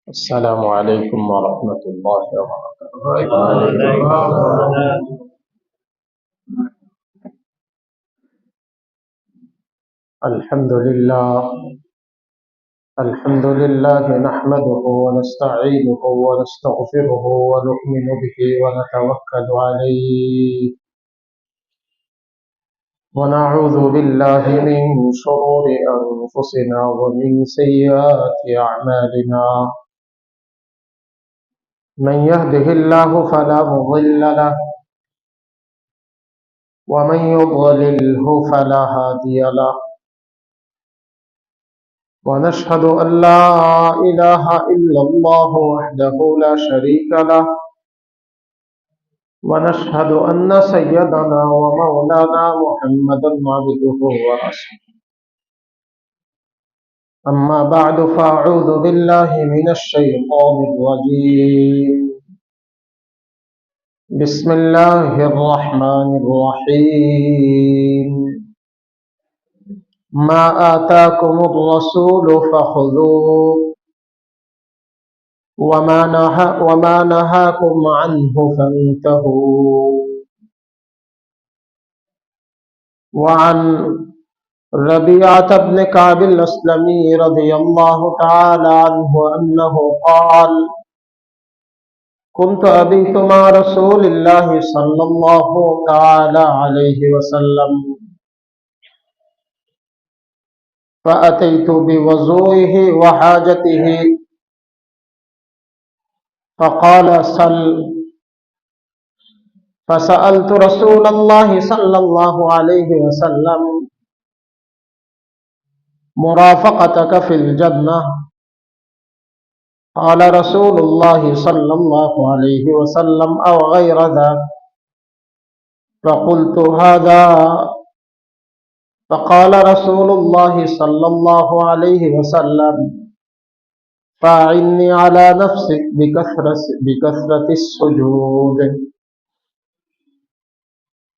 السلام عليكم ورحمة الله وبركاته. الحمد لله نحمده ونستعينه ونستغفره ونؤمن به ونتوكل عليه ونعوذ بالله من شرور أنفسنا ومن سيئات أعمالنا. من يهده الله فلا مضل له ومن يضلله فلا هادي له. ونشهد أن لا إله إلا الله وحده لا شريك له. ونشهد أن سيدنا ومولانا محمدا عبده ورسوله. أما بعد فأعوذ بالله من الشيطان الرجيم. بسم الله الرحمن الرحيم. ما آتاكم الرسول فخذوه وما نهاكم عنه فانتهوا. وعن ربيعة بن كعب الأسلمي رضي الله تعالى عنه أنه قال: كنت أبيت مع رسول الله صلى الله تعالى عليه وسلم فأتيت بوضوئه وحاجته فقال: سل. فسألت رسول الله صلى الله عليه وسلم: مرافقتك في الجنة؟ قال رسول الله صلى الله عليه وسلم: أو غير ذاك. فقلت: هذا. فقال رسول الله صلى الله عليه وسلم: فأعني على نفسك بكثرة السجود،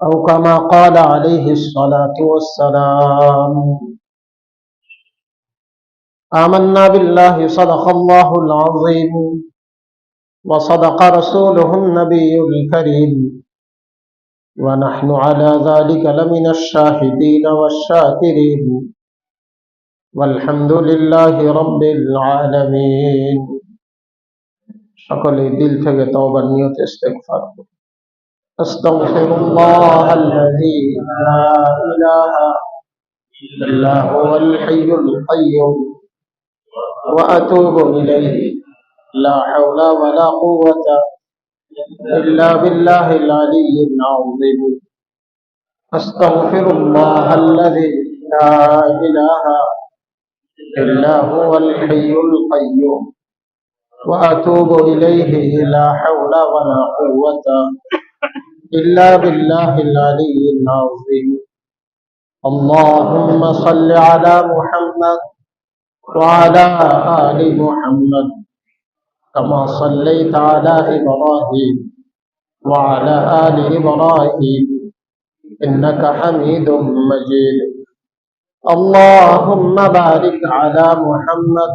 أو كما قال عليه الصلاة والسلام. آمنا بالله صدق الله العظيم وصدق رسوله النبي الكريم ونحن على ذلك لمن الشاهدين والشاكرين والحمد لله رب العالمين. সকলে দিল থেকে তওবার নিয়তে ইস্তেগফার করুন। আস্তাগফিরুল্লাহ আল্লাযী লা ইলাহা ইল্লা হুয়াল হাইয়ুল কাইয়্যুম ওয়া আতুবু ইলাইহি লা হাওলা ওয়া লা কুওয়াতা ইল্লা বিল্লাহিল আলিয়্যিল আযীম। আস্তাগফিরুল্লাহ আল্লাযী লা ইলাহা ইল্লা হুয়াল হাইয়ুল কাইয়্যুম ওয়া আতুবু ইলাইহি লা হাওলা ওয়া লা কুওয়াতা ইল্লা বিল্লাহিল আলিয়্যিল আযীম। আল্লাহুম্মা সাল্লি আলা মুহাম্মাদ ওয়া আলা আলি মুহাম্মাদ কামা সাল্লাইতা আলা ইব্রাহিম ওয়া আলা আলি ইব্রাহিম ইন্নাকা হামিদুম মাজিদ। আল্লাহুম্মা বারিক আলা মুহাম্মাদ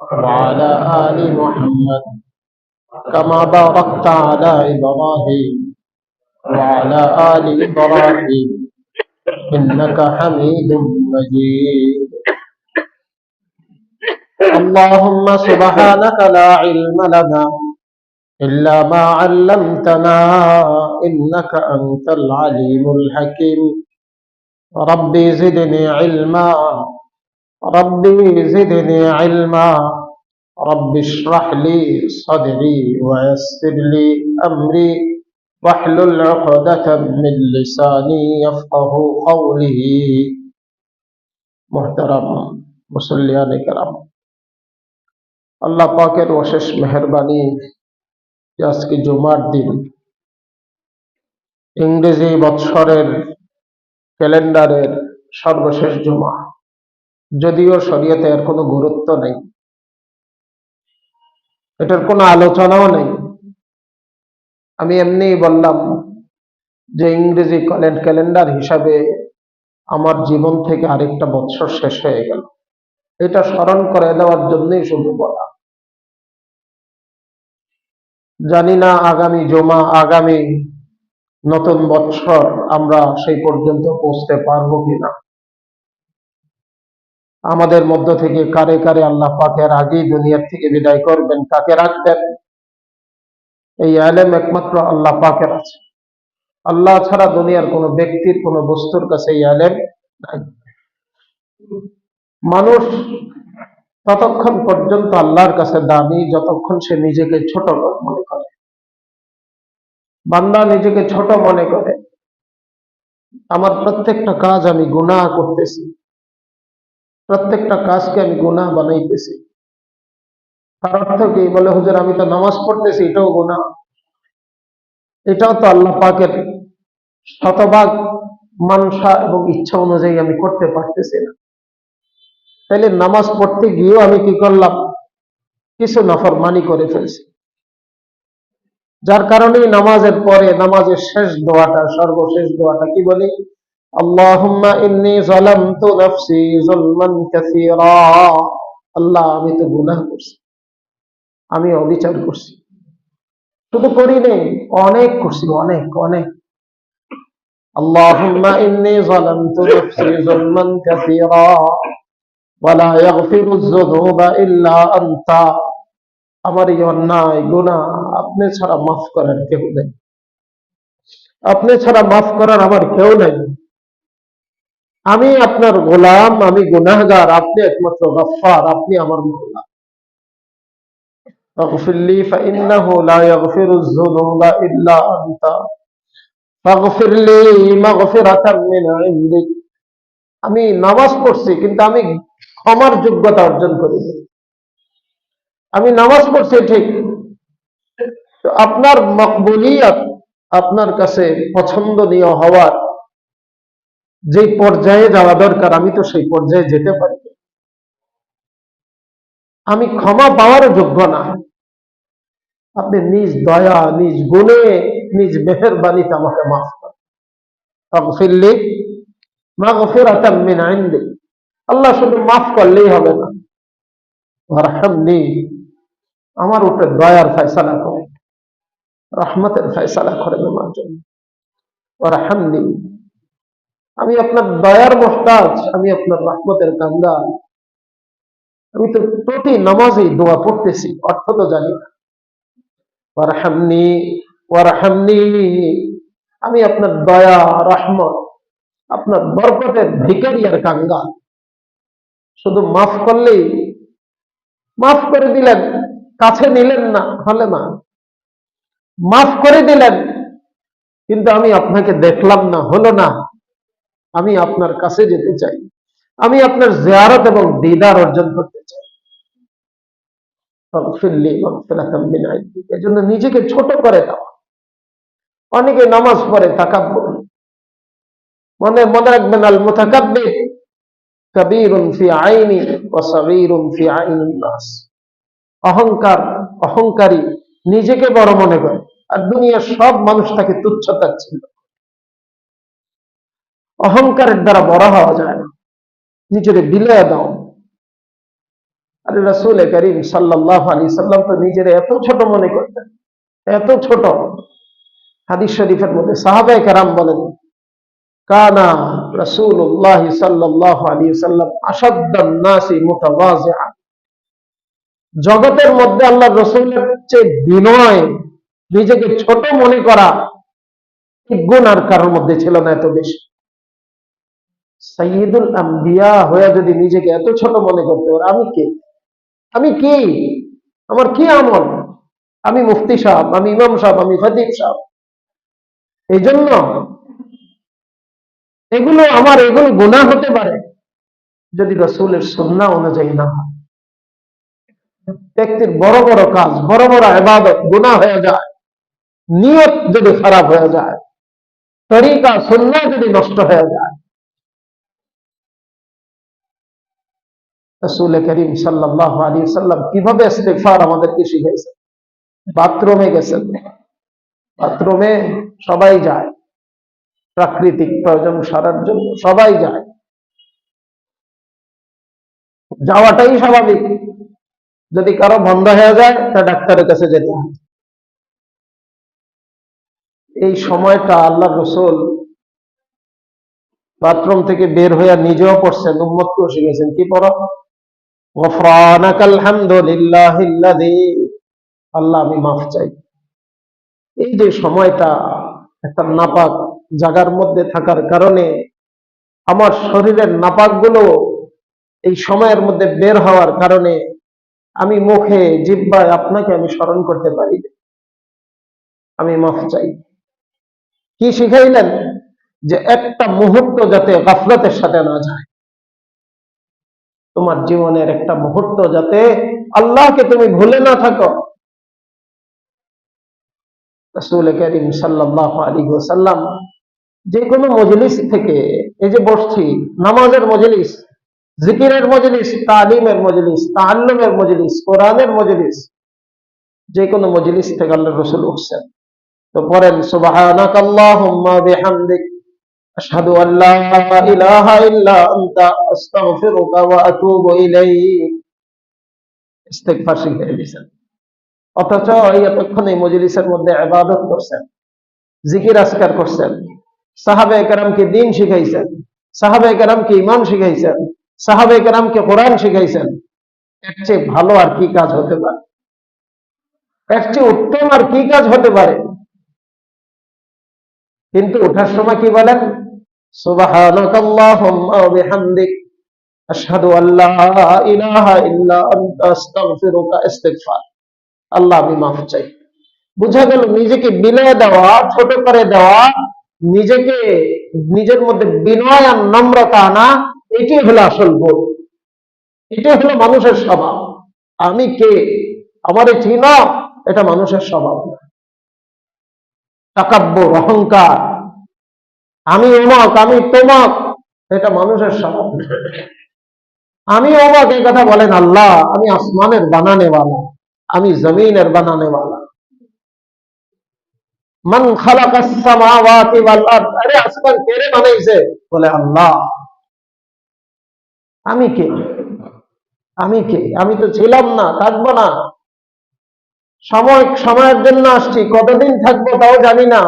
ওয়া আলা আলি মুহাম্মাদ কামা বারাকতা আলা ইব্রাহিম ওয়া আলা আলি ইব্রাহিম ইন্নাকা হামিদুম মাজিদ। اللهم سبحانك لا علم لنا إلا ما علمتنا إنك أنت العليم الحكيم. ربي زدني علما رب اشرح لي صدري ويسر لي أمري واحلل عقدة من لساني يفقه قولي. محترم মুসল্লিয়ান کرام, আল্লাহ পাকের অশেষ মেহেরবানি যে আজকে জুমার দিন, ইংরেজি বৎসরের ক্যালেন্ডারের সর্বশেষ জুমা। যদিও শরীয়তে এর কোনো গুরুত্ব নেই, এটার কোনো আলোচনাও নেই, আমি এমনিই বললাম যে ইংরেজি ক্যালেন্ডার হিসাবে আমার জীবন থেকে আরেকটা বৎসর শেষ হয়ে গেল, এটা স্মরণ করে দেওয়ার জন্যই শুধু বলা। জানি না আগামী জুমা, আগামী নতুন বৎসর আমরা সেই পর্যন্ত পৌঁছতে পারবো কিনা। আমাদের মধ্য থেকে কারে কারে আল্লাহ পাকের আগেই দুনিয়ার থেকে বিদায় করবেন, কাকে রাখবেন, এই ইলম একমাত্র আল্লাহ পাকের আছে। আল্লাহ ছাড়া দুনিয়ার কোনো ব্যক্তির, কোনো বস্তুর কাছে এই ইলম নাই। মানুষ ততক্ষণ পর্যন্ত আল্লাহর কাছে দামি যতক্ষণ সে নিজেকে ছোট মনে করে। বান্দা নিজেকে ছোট মনে করে, আমার প্রত্যেকটা কাজ আমি গুনাহ করতেছি, প্রত্যেকটা কাজকে আমি গুনাহ বানাইতেছি। তার অর্থ কি? বলে, হুজুর আমি তো নামাজ পড়তেছি, এটাও গুনাহ, এটাও তো আল্লাহ পাকের শতভাগ মানসা এবং ইচ্ছা অনুযায়ী আমি করতে পারতেছি না। তাইলে নামাজ পড়তে গিয়েও আমি কি করলাম? কিছু নাফরমানি করে ফেলছি। যার কারণে নামাজের পরে, নামাজের শেষ দোয়াটা, সর্বশেষ দোয়াটা কি বলি? আল্লাহুম্মা ইন্নী যালামতু নাফসি যুলমান কাসীরা। আল্লাহ, আমি তো গুনাহ করছি, আমি অবিচার করছি। শুধু করি নেই, অনেক করছি, অনেক অনেক। আল্লাহুম্মা ইন্নী যালামতু নাফসি যুলমান কাসীরা ওয়া লা ইয়াগফিরুয যুনুবা ইল্লা আনতা। আমার এই অন্যায় গুনাহ আপনি ছাড়া মাফ করার কেউ নেই, আপনি ছাড়া মাফ করার আমার কেউ নেই। আমি আপনার গোলাম, আমি গুনাহগার, আপনি একমাত্র গফফার, আপনি আমার মাওলা। ফাগফিরলি ফাইন্নাহু লা ইয়াগফিরুয যুনুবা ইল্লা আনতা ফাগফিরলি মাগফিরাতাম মিন ইনদিক। আমি নামাজ পড়ছি, কিন্তু আমি ক্ষমার যোগ্যতা অর্জন করিনি। আমি নামাজ পড়ছি ঠিক, তো আপনার মকবুলিয়ত, আপনার কাছে পছন্দনীয় হওয়ার যে পর্যায়ে যাওয়া দরকার, আমি তো সেই পর্যায়ে যেতে পারি। আমি ক্ষমা পাওয়ারও যোগ্য না। আপনি নিজ দয়া, নিজ গুণে, নিজ মেহেরবানিতে আমাকে মাফ করেন। ফাগফিরলি মাগফিরাতাম মিন ইনদিক। আল্লাহ শুধু মাফ করলেই হবে না, ওয়ারহামনি, আমার উপরে দয়ার ফয়সালা করেন, রহমতের ফয়সালা করেন আমার জন্য। ওয়ারহামনি, আমি আপনার দয়ার মুহতাজ, আমি আপনার রহমতের কাঙ্গাল। আমি তো প্রতি নামাজেই দোয়া পড়তেছি, অর্থ তো জানি না। ওয়ারহামনি ওয়ারহামনি, আমি আপনার দয়া, রহমত, আপনার বরকতের ভিখারি আর কাঙ্গাল। শুধু মাফ করলেই, মাফ করে দিলেন, কাছে নিলেন না, হলে না। মাফ করে দিলেন, কিন্তু আমি আপনাকে দেখলাম না, হলো না। আমি আপনার কাছে যেতে চাই, আমি আপনার জিয়ারত এবং দিদার অর্জন করতে চাই। ফাগফিরলি মাগফিরাতাম মিন ইনদিক। এজন্য নিজেকে ছোট করে দাও। অনেকে নামাজ পড়ে তাকাব্বুর, মনে মনে রাখবেন, আল মুতাকাব্বির কাবীরুন ফি আইনি ওয়া সাগীরুন ফি আইনিন নাস। অহংকার, অহংকারী নিজেকে বড় মনে করে, আর দুনিয়ার সব মানুষ তাকে তুচ্ছ তাচ্ছিল্য। অহংকারের দ্বারা বড় হওয়া যায় না, নিজেকে বিলিয়ে দাও। আরে রাসূল করিম সাল্লাল্লাহু আলাইহি সাল্লাম তো নিজের এত ছোট মনে করতেন, এত ছোট। হাদিস শরীফের মধ্যে সাহাবায়ে কেরাম বলেন, কানা রাসূলুল্লাহ সাল্লাল্লাহু আলাইহি সাল্লাম আশাদ্দান নাসি মুতাওয়াজিআ। জগতের মধ্যে আল্লাহর রাসূলের চেয়ে বিনয়, নিজেকে ছোট মনে করা কি গুণ আর কারোর মধ্যে ছিল না এত বেশি। সাইয়্যিদুল আম্বিয়া হয়ে যদি নিজেকে এত ছোট মনে করতে পারে, আমি কে? আমি কি? আমার কি আমল? আমি মুফতি সাহেব, আমি ইমাম সাহেব, আমি খতিব সাহেব। এই জন্য এগুলো গুনাহ হতে পারে যদি রাসূলের সুন্নাহ অনুযায়ী না হয়। ব্যক্তির বড় বড় কাজ, বড় বড় ইবাদত গুনাহ হয়ে যায় নিয়ত যদি খারাপ হয়ে যায়, তরিকা সুন্নাহ যদি নষ্ট হয়ে যায়। রাসূল করিম সাল্লাল্লাহু আলাইহি সাল্লাম কিভাবে ইস্তিগফার আমাদেরকে শিখাইছেন। বাথরুমে গেছেন, বাথরুমে সবাই যায়, প্রাকৃতিক প্রয়োজন সারার জন্য সবাই যায়, যাওয়াটাই স্বাভাবিক। যদি কারো বন্ধ হয়ে যায় তা ডাক্তারের কাছে যেতে হয়। এই সময়টা আল্লাহ রসুল বাথরুম থেকে বের হইয়া নিজেও পড়ছেন, উম্মতকেও শিখেছেন। কি পড়ো? গফরানাকাল হামদুলিল্লাহিল্লাযী, আল্লাহ আমি মাফ চাই। এই যে সময়টা একটা নাপাক জায়গার মধ্যে থাকার কারণে আমার শরীরের নাপাকগুলো এই সময়ের মধ্যে বের হওয়ার কারণে আমি মুখে জিহ্বায় আপনাকে আমি স্মরণ করতে পারি না। আমি মাফ চাই। কি শিখাইলেন? যে একটা মুহূর্ত যাতে গাফলতের সাথে না যায়। তোমার জীবনের একটা মুহূর্ত যাতে আল্লাহকে তুমি ভুলে না থাকো। রাসূল করিম সাল্লাল্লাহু আলাইহি ওয়াসাল্লাম যে কোনো মজলিস থেকে, এই যে বসছি, নামাজের মজলিস, জিকিরের মজলিস, তালিমের মজলিস, তাআল্লুমের মজলিস, কোরআনের মজলিস, যে কোনো মজলিস থেকে আল্লাহর রাসূল উঠছেন তো পড়েন সুবহানাকাল্লাহুম্মা বিহামদিক আশহাদু আল্লা ইলাহা ইল্লা আনতা আস্তাগফিরুকা ওয়া আতুবু ইলাইক। ইস্তিগফার শিখিয়ে দিয়েছেন। অথচ এতক্ষণ এই মজলিসের মধ্যে ইবাদত করছেন, জিকির আজকার করছেন, সাহাবায়ে কেরামকে দ্বীন শিখাইছেন, সাহাবায়ে কেরামকে ঈমান শিখাইছেন, সাহাবায়ে কেরামকে কোরআন শিখাইছেন। এর চেয়ে ভালো আর কি কাজ হতে পারে? এর চেয়ে উত্তম আর কি কাজ হতে পারে? কিন্তু ওঠার সময় কি বলেন? সুবহানাকাল্লাহুম্মা ওয়া বিহামদিক আশহাদু আল্লা ইলাহা ইল্লা আনতা আস্তাগফিরুকা। ইস্তিগফার, আল্লাহ আমি মাফ চাই। বুঝা গেল নিজেকে বিনয় দেওয়া, ছোট করে দেওয়া, নিজেকে নিজের মধ্যে বিনয় আর নম্রতা আনা, এটি হলো আসল গুণ। এটি হলো মানুষের স্বভাব। আমি কে, আমারে চিনো, এটা মানুষের স্বভাব না। তাকাব্বুর, অহংকার, আমি অমক, আমি তমক, এটা মানুষের স্বভাব না। আমি অমক এই কথা বলেন আল্লাহ, আমি আসমানের বানানেওয়ালা, আমি জমিনের বানানেওয়ালা। মান খালাকাস সামাওয়াতি ওয়াল আরদ, আরে আসমান কে রে বানাইছে? বলে আল্লাহ। আমি কে? আমি কে? আমি তো ছিলাম না, থাকবো না। সময়ের জন্য আসছি, কতদিন থাকবো তাও জানি না।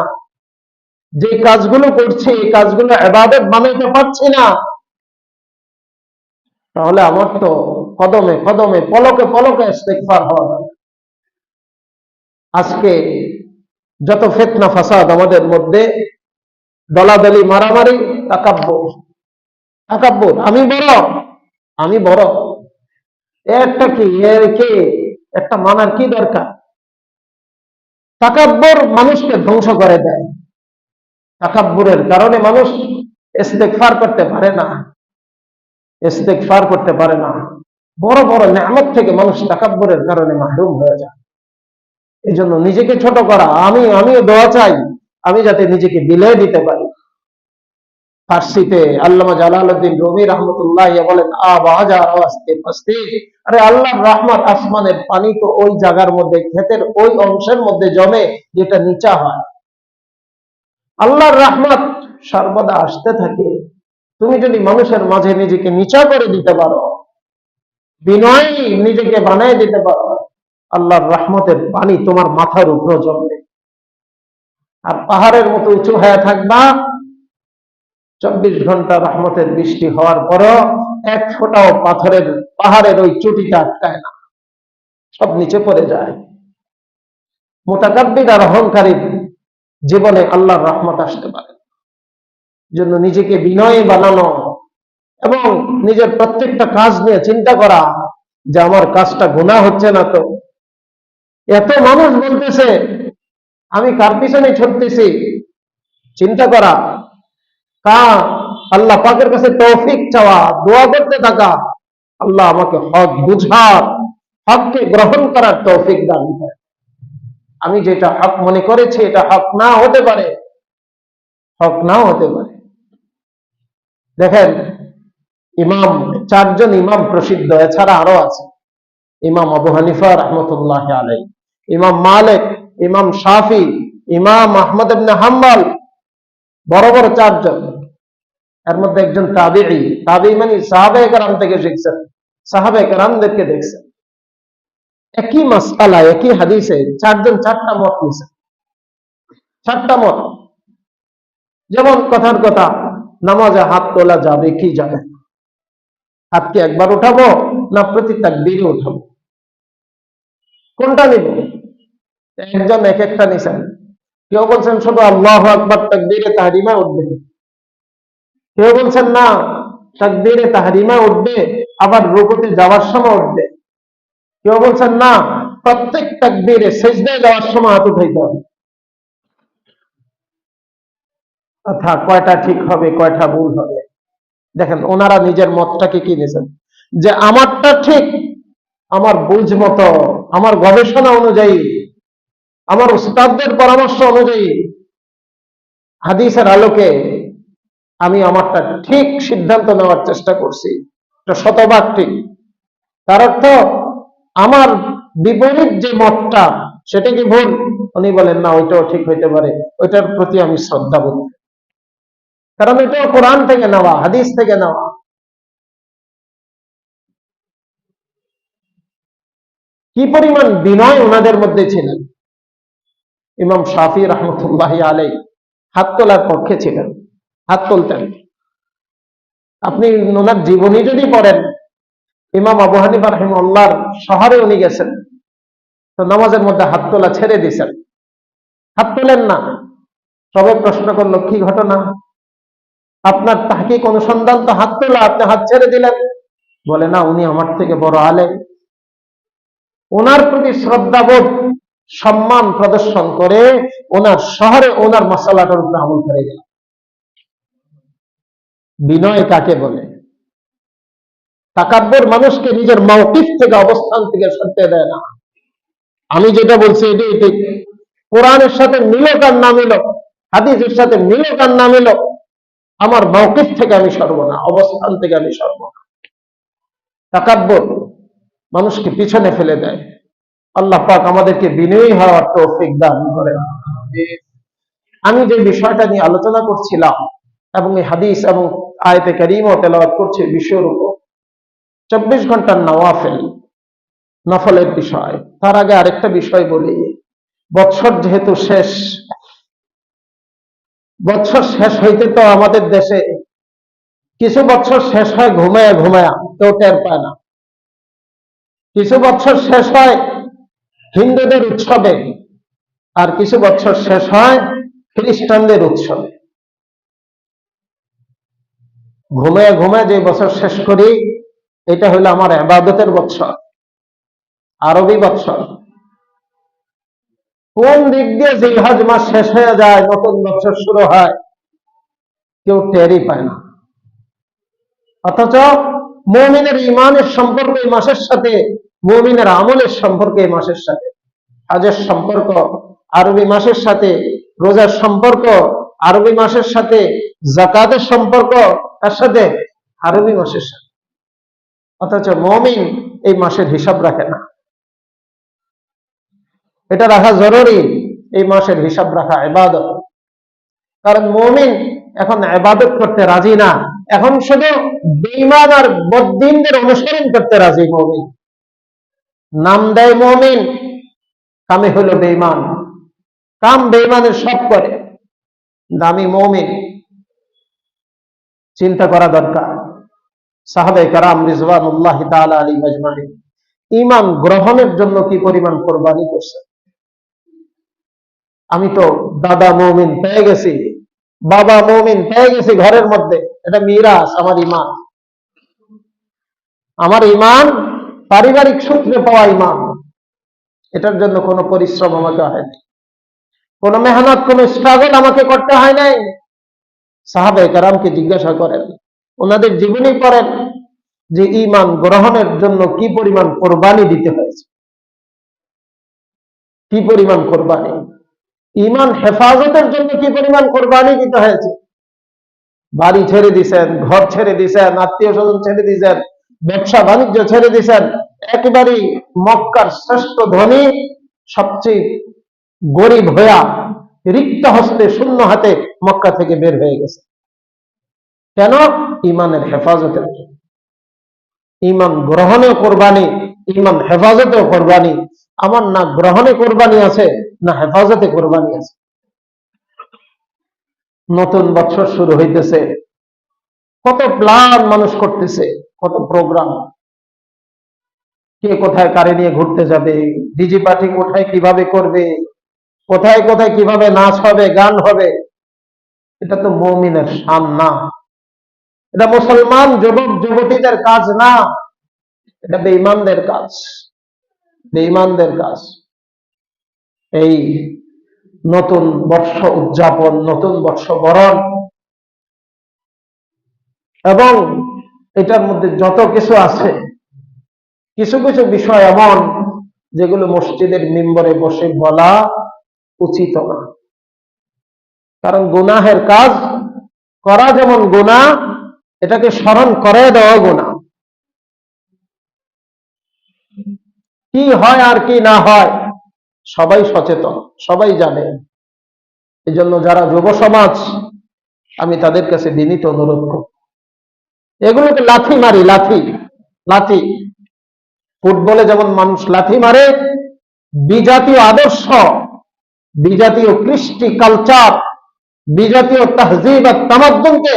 যে কাজগুলো করছি এই কাজগুলো ইবাদত বানাইতে পারছি না, তাহলে আমার তো কদমে কদমে, পলকে পলকে ইস্তিগফার হওয়া দরকার। আজকে যত ফিতনা ফাসাদ আমাদের মধ্যে, দলাদলি, মারামারি, তাকাব্বুর, তাকাব্বুর, আমি বড়, আমি বড়, একটা কি এর কে একটা মানার কি দরকার? তাকাব্বুর মানুষকে ধ্বংস করে দেয়। তাকাব্বুরের কারণে মানুষ ইস্তিগফার করতে পারে না, ইস্তিগফার করতে পারে না। বড় বড় নিয়ামত থেকে মানুষ তাকাব্বুরের কারণে মাহরুম হয়ে যায়। এই জন্য নিজেকে ছোট করা, আমিও দোয়া চাই আমি যাতে নিজেকে বিলিয়ে দিতে পারি। ফার্সিতে আল্লামা জালালউদ্দিন রুমি রহমতুল্লাহ বলেন, আওয়াজা আওয়াজতে ফাস্তি, আরে আল্লাহর রহমত আসমানের পানি তো ওই জায়গার মধ্যে, ক্ষেতের ওই অংশের মধ্যে জমে যেটা নিচা হয়। আল্লাহর রহমত সর্বদা আসতে থাকে। তুমি যদি মানুষের মাঝে নিজেকে নিচা করে দিতে পারো, বিনয় নিজেকে বানিয়ে দিতে পারো, আল্লাহর রহমতের পানি তোমার মাথার উপর জমবে। আর পাহাড়ের মতো উঁচু হয়ে থাকবা, 24 ঘন্টা রহমতের বৃষ্টি হওয়ার পরও এক ফোঁটাও পাহাড়ের ওই চুটিটা আটকায় না, সব নিচে পড়ে যায়। মুতাকাব্বির আর অহংকারীর জীবনে আল্লাহর রহমত আসতে পারে। জন্য নিজেকে বিনয়ী বানানো এবং নিজের প্রত্যেকটা কাজ নিয়ে চিন্তা করা যে আমার কাজটা গুনাহ হচ্ছে না তো। এত মানুষ বলতেছে, আমি কার পিছনে ছুটতেছি? চিন্তা করা, আল্লাহ পাকের কাছে তৌফিক চাওয়া, দোয়া করতে থাকা, আল্লাহ আমাকে হক বুঝার, হককে গ্রহণ করার তৌফিক দান করে। আমি যেটা হক মনে করেছি এটা হক না হতে পারে, হক নাও হতে পারে। দেখেন, চারজন ইমাম প্রসিদ্ধ, এছাড়া আরো আছে। ইমাম আবু হানিফা রহমতুল্লাহ আলাইহি, ইমাম মালিক, ইমাম শাফি, ইমাম আহমদ ইবনে হাম্বল, বড় বড় চারজন। এর মধ্যে একজন তাবিঈ, তাবিঈ মানে সাহাবায়ে কেরাম থেকে শিখছেন, সাহাবায়ে কেরামদেরকে দেখছেন। একই মাসআলা, একই হাদিসে চারজন চারটা মত নিছেন। 4টা মত। যেমন কথার কথা, নামাজে হাত তোলা যাবে কি যাবে? হাত কি একবার উঠাবো না প্রতি তাকবীরে উঠাবো? কোনটা নিব? একজন এক একটা নিছেন। কেউ বলছেন শুধু আল্লাহু আকবার তাকবীরে তাহরিমা উঠবে, কেউ বলছেন না তাকবীরে তাহরিমা উঠবে আবার রুকুতে যাওয়ার সময় উঠবে, কেউ বলছেন না প্রত্যেক তাকবীরে সিজদায় যাওয়ার সময় হাত উঠাইতে হবে। অর্থাৎ কয়টা ঠিক হবে কয়টা ভুল হবে? দেখেন ওনারা নিজের মতটাকে কি নিয়েছেন যে আমারটা ঠিক, আমার বুঝ মতো, আমার গবেষণা অনুযায়ী, আমার উস্তাদদের পরামর্শ অনুযায়ী, হাদিসের আলোকে আমি আমারটা ঠিক সিদ্ধান্ত নেওয়ার চেষ্টা করছি, এটা শতভাগ ঠিক। তার অর্থ আমার বিপরীত যে মতটা সেটা কি ভুল? উনি বলেন না ওইটাও ঠিক হইতে পারে, ওইটার প্রতি আমি শ্রদ্ধাবোধ, কারণ এটাও কোরআন থেকে নেওয়া, হাদিস থেকে নেওয়া। কি পরিমাণ বিনয় ওনাদের মধ্যে ছিলেন! ইমাম শাফি রহমতুল্লাহ আলাই হাত তোলার পক্ষে ছিলেন, হাত তুলতেন। আপনি ওনার জীবনী যদি পড়েন, ইমাম আবু হানিফা রাহিমাহুল্লাহর শহরে উনি গেছেন, তো নামাজের মধ্যে হাত তোলা ছেড়ে দিয়েছেন, হাত তোলেন না। সবাই প্রশ্ন করলো কি ঘটনা, আপনার তাহকিক অনুসন্ধান তো হাত তোলা, আপনি হাত ছেড়ে দিলেন? বলে না, উনি আমার থেকে বড় আলেম, ওনার প্রতি শ্রদ্ধাবোধ সম্মান প্রদর্শন করে ওনার শহরে ওনার মশালাটার উপরে আমল করে গেল। বিনয় কাকে বলে? তাকাব্বুর মানুষকে নিজের মাওকিফ থেকে, অবস্থান থেকে সরতে দেয় না। আমি যেটা বলছি এটাই ঠিক, কোরআনের সাথে মিলক আর না মিলক, হাদিসের সাথে মিলক আর না মিলক, আমার মাওকিফ থেকে আমি সরব না, অবস্থান থেকে আমি সরব না। তাকাব্বুর মানুষকে পিছনে ফেলে দেয়। আল্লাহ পাক আমাদেরকে বিনয়ী হওয়ার তৌফিক দান করেন। আমি যে বিষয়টা নিয়ে আলোচনা করছিলাম এবং এই হাদিস এবং আয়াতে কারীমা তেলাওয়াত করছি বিষয়ের উপর, 24 ঘন্টার নওয়াফিল, নফলের বিষয়। তার আগে আরেকটা বিষয় বলি, বৎসর যেহেতু শেষ, বৎসর শেষ হইতে তো আমাদের দেশে কিছু বৎসর শেষ হয় ঘুমায়া ঘুমায়া, কেউ টের পায় না। কিছু বৎসর শেষ হয় হিন্দুদের উৎসবে, আর কিছু বৎসর শেষ হয় খ্রিস্টানদের উৎসবে। ঘুমায় ঘুমায় যে বছর শেষ করি, এটা হলো আমার ইবাদতের বৎসর, আরবি বৎসর। কোন দিক দিয়ে জিলহজ মাস শেষ হয়ে যায়, নতুন বছর শুরু হয়, কেউ টেরই পায় না। অথচ মুমিনের ইমানের সম্পর্ক এই মাসের সাথে, মুমিনের আমলের সম্পর্ক এই মাসের সাথে, হজের সম্পর্ক আরবি মাসের সাথে, রোজার সম্পর্ক আরবি মাসের সাথে, যাকাতের সম্পর্ক তার সাথে আরবি মাসের সাথে। অথচ মুমিন এই মাসের হিসাব রাখে না। এটা রাখা জরুরি, এই মাসের হিসাব রাখা ইবাদত। কারণ মুমিন এখন ইবাদত করতে রাজি না, এখন শুধু বেঈমান আর বদ্দিনদের অনুসরণ করতে রাজি মুমিন। নাম দেয় মুমিন, কামে হলো বেঈমান, কাম বেঈমানের সব করে, দামি মুমিন। চিন্তা করা দরকার। সাহাবায়ে কেরাম রিজওয়ানুল্লাহি তাআলা আলাইহিম আজমাইন ঈমান গ্রহণের জন্য কি পরিমাণ কুরবানি করছে। আমি তো দাদা মুমিন পেয়ে গেছি, বাবা মুমিন পেয়ে গেছি ঘরের মধ্যে, এটা মিরাস, আমার ঈমান। আমার ঈমান পারিবারিক সূত্রে পাওয়া ঈমান। এটার জন্য কোনো পরিশ্রম আমাকে হয়নি, কোনো মেহনত, কোনো স্ট্রাগল আমাকে করতে হয় নাই। সাহাবায়ে কেরামকে জিজ্ঞাসা করেন, ওনাদের জীবনী পড়েন, যে ঈমান গ্রহণের জন্য কি পরিমাণ কোরবানি দিতে হয়েছে, কি পরিমাণ কোরবানি। ঈমান হেফাজতের জন্য কি পরিমাণ কোরবানি দিতে হয়েছে। বাড়ি ছেড়ে দিছেন, ঘর ছেড়ে দিছেন, আত্মীয় স্বজন ছেড়ে দিছেন, ব্যবসা বাণিজ্য ছেড়ে দিছেন, একেবারেই মক্কার শ্রেষ্ঠ ধনী, সবচেয়ে গরিব হইয়া রিক্ত হস্তে, শূন্য হাতে মক্কা থেকে বের হয়ে গেছে। কেন? ঈমানের হেফাজতের জন্য। ঈমান গ্রহণেও কোরবানি, ঈমান হেফাজতেও কোরবানি। আমার না গ্রহণে কোরবানি আছে, না হেফাজতে কোরবানি আছে। নতুন বছর শুরু হইতেছে, কত প্ল্যান মানুষ করতেছে, কত প্রোগ্রাম, কে কোথায় কারে নিয়ে ঘুরতে যাবে, ডিজি পার্টি কোথায় কিভাবে করবে, কোথায় কোথায় কিভাবে নাচ হবে, গান হবে। এটা তো মুমিনের শান না, এটা মুসলমান যুবক যুবতীদের কাজ না, এটা বেঈমানদের কাজ, বেঈমানদের কাজ। এই নতুন বর্ষ উদযাপন, নতুন বর্ষ বরণ এবং এটার মধ্যে যত কিছু আছে, কিছু কিছু বিষয় এমন যেগুলো মসজিদের মিম্বরে বসে বলা উচিত না। কারণ গুনাহের কাজ করা যেমন গুনাহ, এটাকে স্মরণ করে দেওয়া গুনাহ। কি হয় আর কি না হয় সবাই সচেতন, সবাই জানে। এই জন্য যারা যুব সমাজ, আমি তাদের কাছে বিনীত অনুরোধ করব, এগুলোকে লাথি মারি, লাথি লাথি। ফুটবলে যেমন মানুষ লাথি মারে, বিজাতীয় আদর্শ, বিজাতীয় কৃষ্টি কালচার, বিজাতীয় তাহজিব আর তামাদ্দুনকে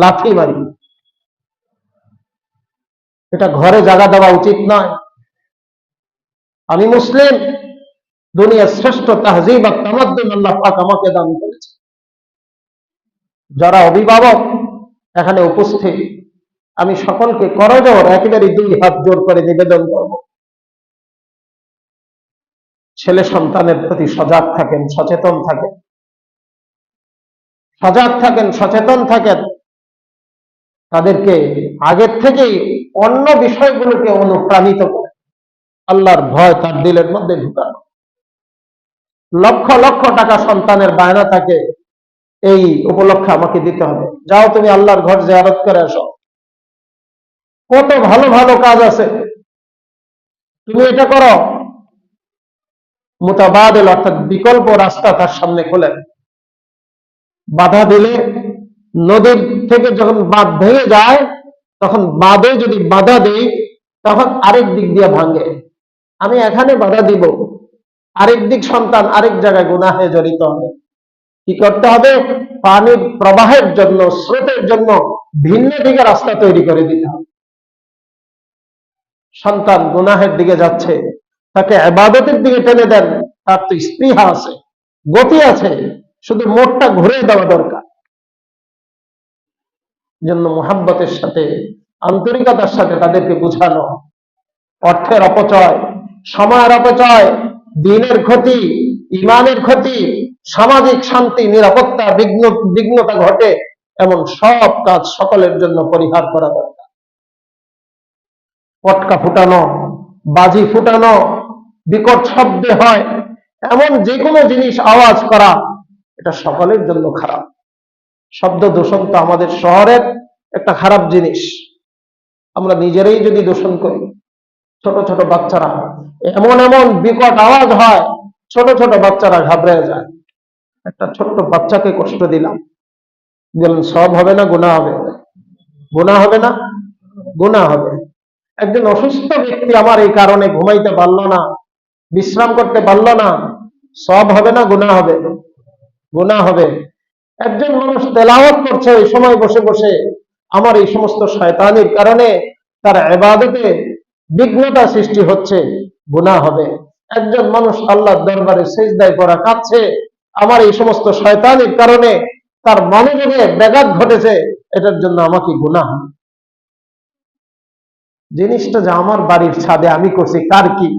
লাথি মারি। এটা ঘরে জায়গা দেওয়া উচিত নয়। আমি মুসলিম, দুনিয়ার শ্রেষ্ঠ তাহজিব আর তামাদ্দুন আল্লাহ পাক আমাকে দান করেছে। যারা অভিভাবক এখানে উপস্থিত, আমি সকলকে করজোড়ে একেবারে 2 হাত জোর করে নিবেদন করব, ছেলে সন্তানের প্রতি সজাগ থাকেন, সচেতন থাকেন, সজাগ থাকেন, সচেতন থাকেন। তাদেরকে আগের থেকেই অন্য বিষয়গুলোকে অনুপ্রাণিত করে আল্লাহর ভয় তার দিলের মধ্যে ঢুকানো। লক্ষ লক্ষ টাকা সন্তানের বায়না থাকে, এই উপলক্ষে আমাকে দিতে হবে, যাও তুমি আল্লাহর ঘর জিয়ারত করে আসো। কত ভালো ভালো কাজ আছে, তুমি এটা করো। মুতাবাদিল অর্থাৎ বিকল্প রাস্তা তার সামনে খোলেন। বাধা দিলে নদীর থেকে যখন বাঁধ ভেঙে যায়, তখন বাঁধে যদি বাধা দেই, তখন আরেক দিক দিয়ে ভাঙে। আমি এখানে বাধা দিব, আরেক দিক সন্তান আরেক জায়গায় গুনাহে জড়িত হবে। কি করতে হবে? পানির প্রবাহের জন্য, স্রোতের জন্য ভিন্ন দিকে রাস্তা তৈরি করে দিতে হবে। সন্তান গুনাহের দিকে যাচ্ছে, তাকে ইবাদতের দিকে টেনে দেন, তার তো স্পৃহা আছে, গতি আছে, শুধু মোড়টা ঘুরে দেওয়া দরকার। জন্য মুহাব্বতের সাথে, আন্তরিকতার সাথে তাদেরকে বুঝানো। অর্থের অপচয়, সময়ের অপচয়, দিনের ক্ষতি, ইমানের ক্ষতি, সামাজিক শান্তি নিরাপত্তা বিঘ্নতা ঘটে, এমন সব কাজ সকলের জন্য পরিহার করা দরকার। পটকা ফুটানো, বাজি ফুটানো, বিকট শব্দে হয় এমন যে কোনো জিনিস আওয়াজ করা, এটা সকলের জন্য খারাপ। শব্দ দূষণ তো আমাদের শহরের একটা খারাপ জিনিস। আমরা নিজেরাই যদি দূষণ করি, ছোট ছোট বাচ্চারা, এমন এমন বিকট আওয়াজ হয়, ছোট ছোট বাচ্চারা ঘাবড়ে যায়। একটা ছোট্ট বাচ্চাকে কষ্ট দিলাম, বলেন সব হবে না গুনাহ হবে? গুনাহ হবে না? গুনাহ হবে। একজন অসুস্থ ব্যক্তি আমার এই কারণে ঘুমাইতে পারল না, বিশ্রাম করতে পারল না, সব হবে না গুনাহ হবে? গুনাহ হবে। একজন মানুষ তেলাওয়াত করছে ওই সময় বসে বসে, আমার এই সমস্ত শয়তানির কারণে তার ইবাদতে বিঘ্নতা সৃষ্টি হচ্ছে, গুনাহ হবে। একজন মানুষ আল্লাহর দরবারে সিজদায় পড়া কাঁদছে, আমার এই সমস্ত শয়তানির কারণে তার মনোযোগে ব্যাঘাত ঘটেছে, এটার জন্য আমাকে গুনাহ হবে। জিনিসটা যে আমার বাড়ির ছাদে আমি করছি, কার কি?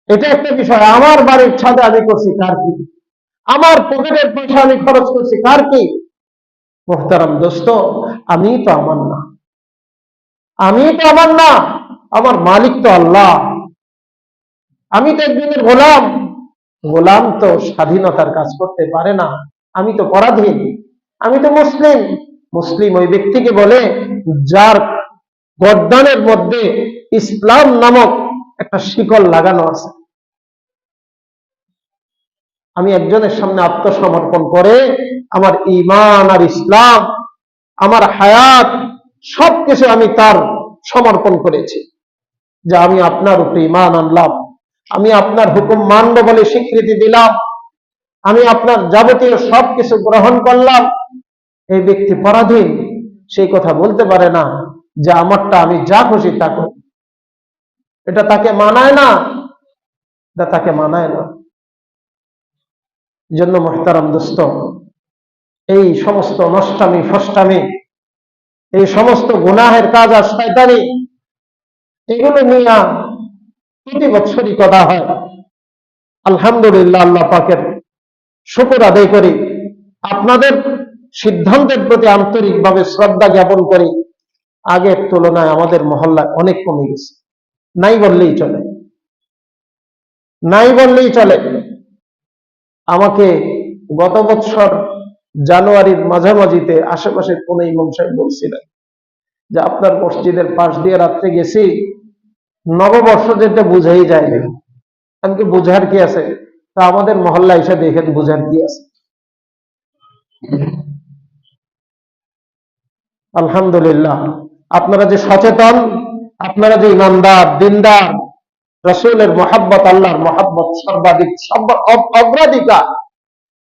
এটা একটা বিষয়। আমার বাড়ির ছাদে আমি করছি, কার কি? আমার পকেটের পয়সা আমি খরচ করছি, কার কি? মোহতারাম দোস্ত, আমি তো আমার না, আমি তো আমার না, আমার মালিক তো আল্লাহ। আমি তো একজনের গোলাম, গোলাম তো স্বাধীনতার কাজ করতে পারে না, আমি তো পরাধীন। আমি তো মুসলিম, মুসলিম ওই ব্যক্তিকে বলে যার গর্দানের মধ্যে ইসলাম নামক একটা শিকল লাগানো আছে। আমি একজনের সামনে আত্মসমর্পণ করে আমার ঈমান আর ইসলাম, আমার হায়াত সবকিছু আমি তার সমর্পণ করেছি, যে আমি আপনার উপরে ঈমান আনলাম, আমি আপনার হুকুম মানব বলে স্বীকৃতি দিলাম। আমি আপনার যাবতীয় সবকিছু গ্রহণ করলাম, এই ব্যক্তি পরাধীন, সেই কথা বলতে পারে না যে আমারটা আমি যা খুশি তা করি। এটা তাকে মানায় না, এটা তাকে মানায় না। জন্য মুহতারাম দোস্ত, এই সমস্ত নষ্টামি ফষ্টামি, এই সমস্ত গুনাহের কাজ আর শয়তানি, এগুলো নিয়ে প্রতি বছরই কথা হয়। আলহামদুলিল্লাহ, আল্লাহ পাকের শুকর আদায় করি, আপনাদের সিদ্ধান্তের প্রতি আন্তরিকভাবে শ্রদ্ধা জ্ঞাপন করি। আগের তুলনায় আমাদের মহল্লায় অনেক কমে গেছে, নাই বললেই চলে, নাই বললেই চলে। আমাকে গত বছর জানুয়ারির মাঝামাঝিতে আশেপাশের কোন ইমাম সাহেব বলছিলেন যে আপনার মসজিদের পাশ দিয়ে রাত্রে গেছি, নববর্ষ যেতে বুঝাই যায়নি। এমনকি বুঝার কি আছে? তা আমাদের মহল্লা এসে দেখেন বুঝার কি আছে। আলহামদুলিল্লাহ, আপনারা যে সচেতন, আপনারা যে ইমানদার দিনদার, রাসূলের মহাব্বত, আল্লাহর মহাব্বত সর্বাধিক অগ্রাধিকার,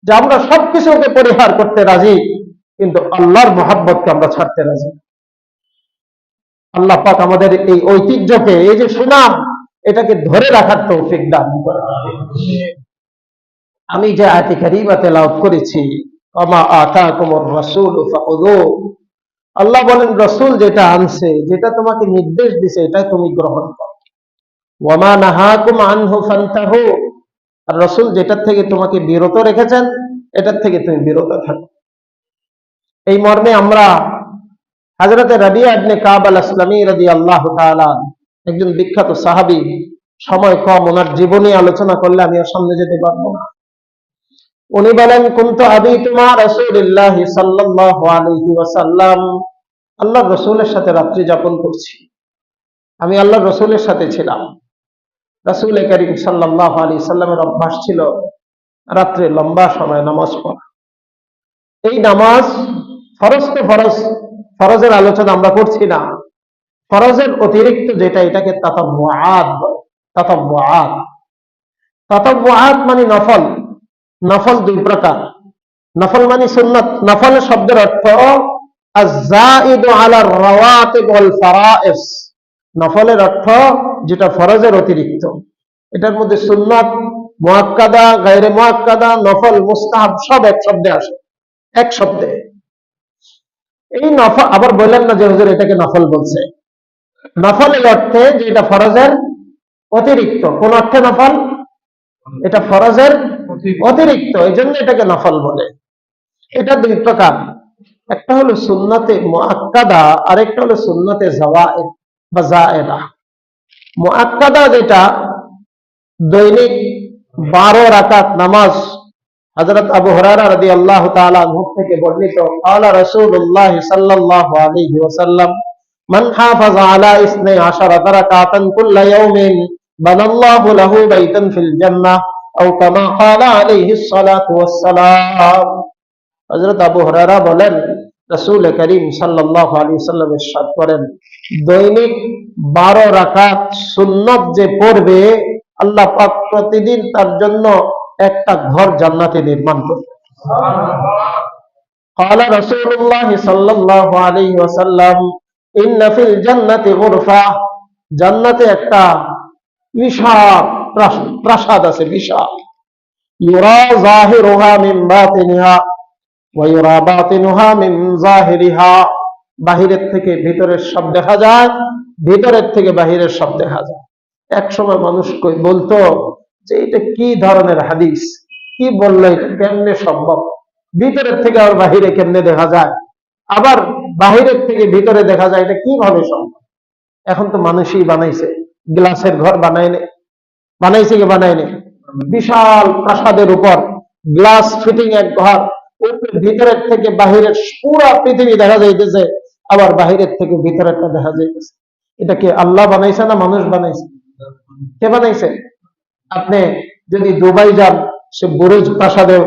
যে আমরা সবকিছুকে পরিহার করতে রাজি, কিন্তু আল্লাহর মহাব্বতকে আমরা ছাড়তে রাজি। আল্লাহ পাক আমাদের এই ঐতিহ্যকে, এই যে সুনাম, এটাকে ধরে রাখার তৌফিক দান করেন। আমি যে আয়াতে কারিমা তেলাওয়াত করেছি, ওমা আতাকুমুর রাসূল ফাখুযুহু, আল্লাহ বলেন রাসূল যেটা আনছে, যেটা তোমাকে নির্দেশ দিছে, এটা তুমি গ্রহণ করো। ওয়ামা নাহাকুম আনহু ফান্তাহু, আর রাসূল যেটার থেকে তোমাকে বিরত রেখেছেন, এটার থেকে তুমি বিরত থাকো। এই মর্মে আমরা হযরত রাবিয়া ইবনে কাব আল-আসলামী রাদিয়াল্লাহু তাআলা, একজন বিখ্যাত সাহাবী, সময় কম, ওনার জীবনী আলোচনা করলে আমি আর সামনে যেতে পারবো না। উনি বলেন, কুনতু আবিতু মা রাসূলিল্লাহি সাল্লাল্লাহু আলাইহি ওয়াসাল্লাম, আল্লাহর রাসূলের সাথে রাত্রি যাপন করছি। আমি আল্লাহর রাসূলের সাথে ছিলাম। রাসূল কারীম সাল্লাল্লাহু আলাইহি সাল্লামের অভ্যাস ছিল রাত্রে লম্বা সময় নামাজ পড়া। এই নামাজ ফরজ তো ফরজ, ফরজের আলোচনা আমরা করছি না। ফরজের অতিরিক্ত যেটা, এটাকে তাতাব্বুআত বলে। তাতাব্বুআত, তাতাব্বুআত মানে নফল। নফল দুই প্রকার। নফল মানে সুন্নাত। নফলের শব্দের অর্থ আয-যায়িদু আলা রাওয়াতিব ওয়াল ফারাইজ। নফলের অর্থ যেটা ফরজের অতিরিক্ত। এটার মধ্যে সুন্নাত, মুআক্কাদা, গায়রে মুআক্কাদা, নফল, মুস্তাহাব সব এক শব্দে আসে, এক শব্দে। এই নফল আবার বললেন না যে হুজুর এটাকে নফল বলছে। নফলের অর্থে যে এটা ফরজের অতিরিক্ত। কোন অর্থে নফল? এটা ফরজের অতিরিক্ত, এই জন্য এটাকে নফল বলে। এটা দুই প্রকার, একটা হলো সুন্নাতে মুআক্কাদা, আরেকটা হলো সুন্নাতে যাওয়ায়েদ বা যায়েদা। মুআক্কাদা যেটা দৈনিক 12 রাকাত নামাজ, হযরত আবু হুরায়রা রাদিয়াল্লাহু তাআলা আনহু থেকে বর্ণিত, ক্বালা রাসূলুল্লাহ সাল্লাল্লাহু আলাইহি ওয়াসাল্লাম, মান হাফাযা আলা 12 রাকাতান কুল্লা ইয়াউমিন বানাল্লাহু লাহু বাইতান ফিল জান্নাহ আও কামা ক্বালা আলাইহিস সালাতু ওয়াস সালাম। হযরত আবু হুরায়রা বলেন, রাসূল করিম সাল্লাল্লাহু আলাইহি ওয়াসাল্লাম ইরশাদ করেন, দৈনিক 12 রাকাত সুন্নাত যে পড়বে, আল্লাহ পাক প্রতিদিন তার জন্য একটা ঘর জান্নাতে নির্মাণ করবে। قال رسول الله صلى الله عليه وسلم إن في الجنة غرفة, জান্নাতে একটা বিশাল প্রাসাদ আছে, বিশাল। ইউরা যাহিরুহা মিন বাতিনিহা ওয়া ইউরা বাতিনুহা মিন যাহিরিহা, বাহিরের থেকে ভিতরের সব দেখা যায়, ভিতরের থেকে বাহিরের সব দেখা যায়। এক সময় মানুষ বলতো যে এটা কি ধরনের হাদিস, কি বললো, এটা কেমনে সম্ভব? ভিতরের থেকে আর বাহিরে কেমনে দেখা যায়, আবার বাহিরের থেকে ভিতরে দেখা যায়, এটা কিভাবে সম্ভব? এখন তো মানুষই বানাইছে, গ্লাসের ঘর বানাইছে কি বানায়নি? বিশাল প্রাসাদের উপর গ্লাস ফিটিং এক ঘর, ভিতরের থেকে বাহিরের পুরা পৃথিবী দেখা যাইতেছে, আবার বাহিরের থেকে ভিতরেরটা দেখা যাইতেছে। এটা কি আল্লাহ বানাইছে না মানুষ বানাইছে? কে বানাইছে? আপনি যদি দুবাই যান, সে বুরুজ প্রাসাদে,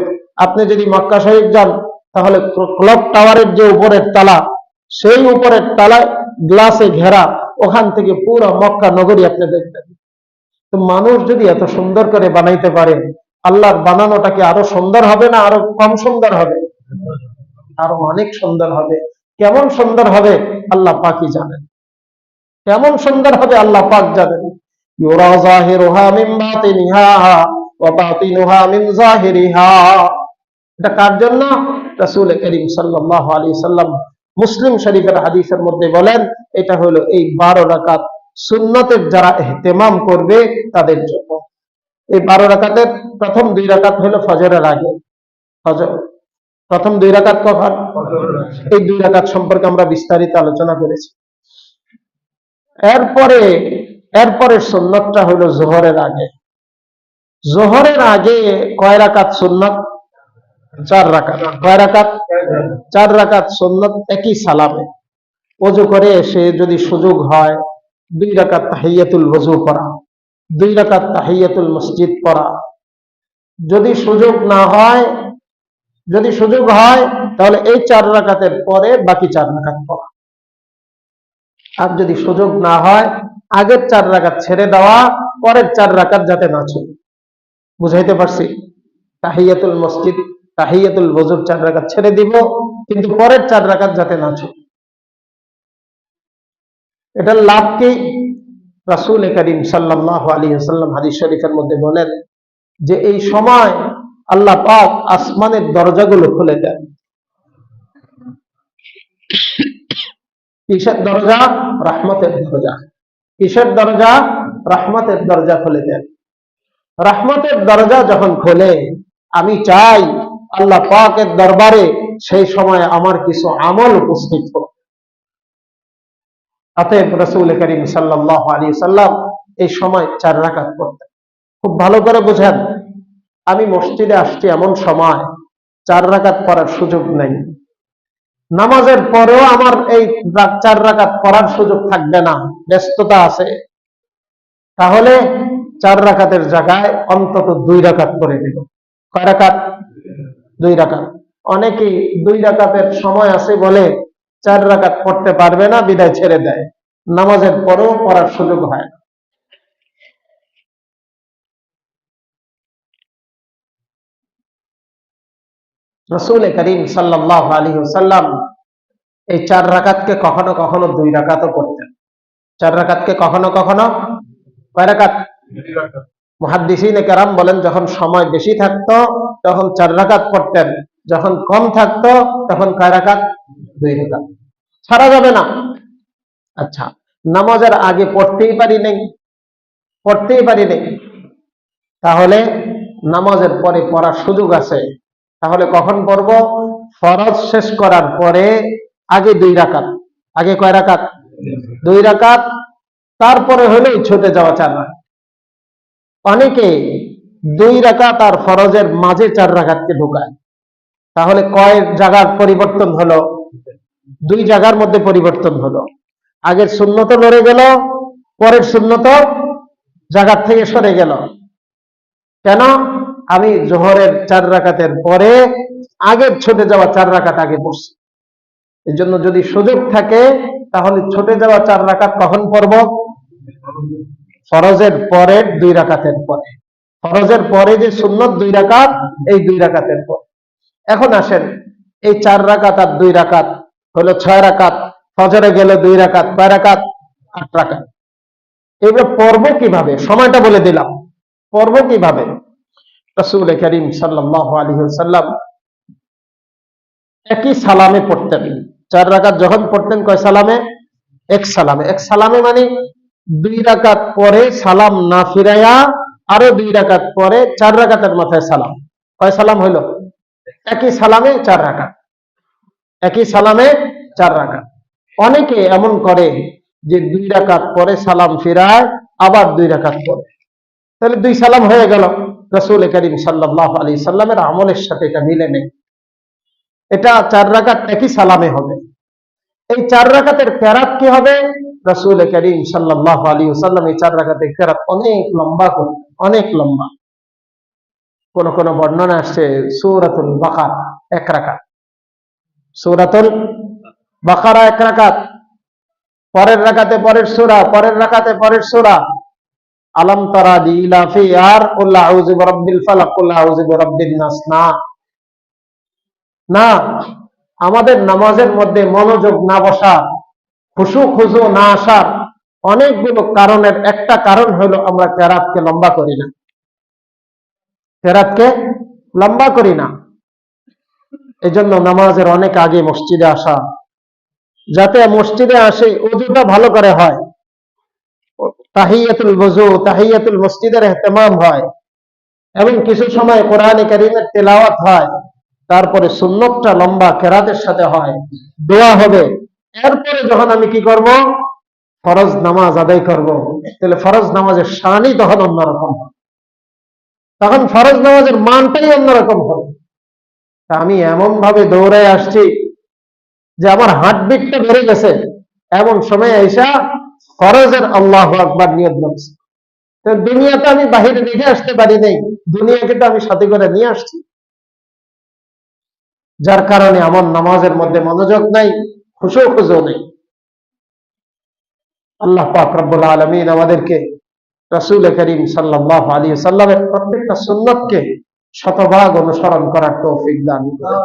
আপনি যদি মক্কা শরীফ যান, তাহলে ক্লক টাওয়ারের যে উপরের তালা, সেই উপরের তালায় গ্লাসে ঘেরা, ওখান থেকে পুরো মক্কা নগরী আপনি দেখবেন। তো মানুষ যদি এত সুন্দর করে বানাইতে পারে, আল্লাহর বানানোটা কি আরো সুন্দর হবে না আরো কম সুন্দর হবে? আরো অনেক সুন্দর হবে। কেমন সুন্দর হবে আল্লাহ পাকই জানেন। কেমন সুন্দর হবে আল্লাহ পাক জানেন। ইউরা যাহিরুহা মিন বাতিনিহা ওয়া বাতিনুহা মিন যাহিরিহা। এটা কার জন্য? রাসূল করিম সাল্লাল্লাহু আলাইহি সাল্লাম মুসলিম শরীফের হাদিসের মধ্যে বলেন, এটা হলো এই 12 রাকাত সুন্নতের যারা ইহতিমাম করবে তাদের জন্য। এই 12 রাকাতের প্রথম 2 রাকাত হলো ফজরের আগে। ফজর প্রথম 2 রাকাত কখন? এই 2 রাকাত সম্পর্কে আমরা বিস্তারিত আলোচনা করেছি। এরপরে এরপরের সুন্নতটা হলো যোহরের আগে। যোহরের আগে কয় রাকাত সুন্নত? 4 রাকাত। কয় রাকাত? 4 রাকাত সুন্নত একই সালামে। ওযু করে এসে যদি সুযোগ হয় 2 রাকাত তাহিয়াতুল ওযু পড়া, 2 রাকাত তাহিয়াতুল মসজিদ পড়া। যদি সুযোগ না হয়, যদি সুযোগ হয় তাহলে এই 4 রাকাতের পরে বাকি 4 রাকাত পড়া। আর যদি সুযোগ না হয় আগের 4 রাকাত ছেড়ে দেওয়া, পরের 4 রাকাত যাতে না ছুটে। বুঝাইতে পারছি? তাহিয়াতুল মসজিদ তাহিয়াতুল ওযুর 4 রাকাত ছেড়ে দিব, কিন্তু পরের 4 রাকাত যাতে না ছুটে। এটার লাভ কি? রাসূল করিম সাল্লাল্লাহু আলাইহি ওয়াসাল্লাম হাদিস শরীফের মধ্যে বলেন যে এই সময় আল্লাহ পাক আসমানের দরজাগুলো খুলে দেন। কিসের দরজা? রহমতের দরজা। কিসের দরজা? রহমতের দরজা খুলে দেন। রহমতের দরজা যখন খোলে, আমি চাই আল্লাহ পাকের দরবারে সেই সময় আমার কিছু আমল উপস্থিত হোক। অতএব রাসূল করিম সাল্লাল্লাহু আলাইহি সাল্লাম এই সময় 4 রাকাত পড়তেন। খুব ভালো করে বুঝেন, আমি মসজিদে আসছি এমন সময় 4 রাকাত পড়ার সুযোগ নেই। নামাজের পরেও আমার এই 4 রাকাত পড়ার সুযোগ থাকবে না, ব্যস্ততা আছে। তাহলে 4 রাকাতের জায়গায় অন্তত 2 রাকাত পড়ে দেব। কয় রাকাত? 2 রাকাত। অনেকেই 2 রাকাতের সময় আছে বলে 4 রাকাত পড়তে পারবে না, বিদায় ছেড়ে দেয়। নামাজের পরেও পড়ার সুযোগ হয় না। রাসূল করিম সাল্লাল্লাহু আলাইহি ওয়াসাল্লাম এই 4 রাকাতকে কখনো কখনো 2 রাকাতও করতেন। 4 রাকাতকে কখনো কখনো কয় রাকাত? মুহাদ্দিসিনে কেরাম বলেন, যখন সময় বেশি থাকতো তখন 4 রাকাত পড়তেন, যখন কম থাকতো তখন কয় রাকাত? 2 রাকাত। ছাড়া যাবে না। আচ্ছা, নামাজের আগে পড়তেই পারি নাই, পড়তেই পারি নাই, তাহলে নামাজের পরে পড়ার সুযোগ আছে। তাহলে কখন পড়ব? ফরজ শেষ করার পরে আগে 2 রাকাত। আগে কয় রাকাত? 2 রাকাত। তারপরে হলো ছুটে যাওয়া 4 রাকাত। অনেকে 2 রাকাত আর ফরজের মাঝে 4 রাকাতকে ঢোকায়। তাহলে কয় জায়গার পরিবর্তন হলো? 2 জায়গার মধ্যে পরিবর্তন হলো। আগের সুন্নত লড়ে গেল, পরের সুন্নত জায়গার থেকে সরে গেল। কেন? আমি জোহরের 4 রাকাতের পরে আগের ছুটে যাওয়া 4 রাকাত আগে পড়ছি। এই জন্য যদি সুযোগ থাকে তাহলে ছুটে যাওয়া 4 রাকাত কখন পড়ব? ফরজের পরের 2 রাকাতের পরে। ফরজের পরে যে সুন্নত 2 রাকাত, এই 2 রাকাতের পর। এখন আসেন, এই 4 রাকাত আর 2 রাকাত হলো 6 রাকাত। ফজরে গেল 2 রাকাত, কয় রাকাত? 8 রাকাত। এগুলো পড়ব কিভাবে? সময়টা বলে দিলাম। পড়ব কিভাবে? রাসূল করিম সাল্লাল্লাহু আলাইহি ওয়াসাল্লাম একই সালামে পড়তেন। 4 রাকাত যখন পড়তেন কয় সালামে? এক সালামে। এক সালামে মানে 2 রাকাত পরে সালাম না ফিরাইয়া আরো 2 রাকাত পরে 4 রাকাতের মাথায় সালাম। কয় সালাম হইল? একই সালামে 4 রাকাত। একই সালামে 4 রাকাত। অনেকে এমন করে যে 2 রাকাত পরে সালাম ফিরায়, আবার 2 রাকাত পরে, তাহলে 2 সালাম হয়ে গেল। রাসূল করিম সাল্লাল্লাহু আলাইহি সাল্লামের আমলের সাথে এটা মিলে নেই। এটা 4 রাকাত একই সালামে হবে। এই 4 রাকাতের কেরাত কি হবে? রাসূল করিম সাল্লাল্লাহু আলাইহি ওয়াসাল্লাম এই 4 রাকাতের কেরাত অনেক লম্বা করে, অনেক লম্বা। কোন কোন বর্ণনা আসছে সূরাতুল বাকারা 1 রাকাত। সূরাতুল বাকারা 1 রাকাত। পরের রাকাতে পরের সূরা, পরের রাকাতে পরের সূরা। আলাম তারা ইলাফি আর কুল আউযু বিরাব্বিল ফালাক কুল আউযু বিরাব্বিন নাস। না না, আমাদের নামাজের মধ্যে মনোযোগ না বসা, খুশু খুজু না আসার অনেকগুলো কারণের একটা কারণ হলো আমরা কেরাতকে লম্বা করি না। কেরাতকে লম্বা করি না। এজন্য নামাজের অনেক আগে মসজিদে আসা, যাতে মসজিদে আসে ওযুটা ভালো করে হয়, তাহিয়াতুল ওযু তাহিয়াতুল মসজিদের ইহতিমাম হয়, এবং কিছু সময় কোরআনে কারীমের তেলাওয়াত হয়, তারপরে সুন্নতটা লম্বা কেরাতের সাথে হয়, দোয়া হবে। এরপরে যখন আমি কি করব, ফরজ নামাজ আদায় করব, তাহলে ফরজ নামাজের শানই তখন অন্যরকম হবে, তখন ফরজ নামাজের মানটাই অন্যরকম হবে। তা আমি এমন ভাবে দৌড়ায় আসছি যে আমার হার্টবিটটা বেড়ে গেছে, এমন সময় আইসা ফরজের আল্লাহু আকবার নিয়ত বলছি। তো দুনিয়াতে আমি বাহিরে রেখে আসতে পারি নাই, দুনিয়াকে তো আমি সাথে করে নিয়ে আসছি, যার কারণে আমার নামাজের মধ্যে মনোযোগ নাই, খুশু খুজু নেই। আল্লাহ পাক রব্বুল আলামিন আমাদেরকে রাসূল করিম সাল্লাল্লাহু আলাইহি ওয়াসাল্লামের প্রত্যেকটা সুন্নতকে শতভাগ অনুসরণ করার তৌফিক দান করুন।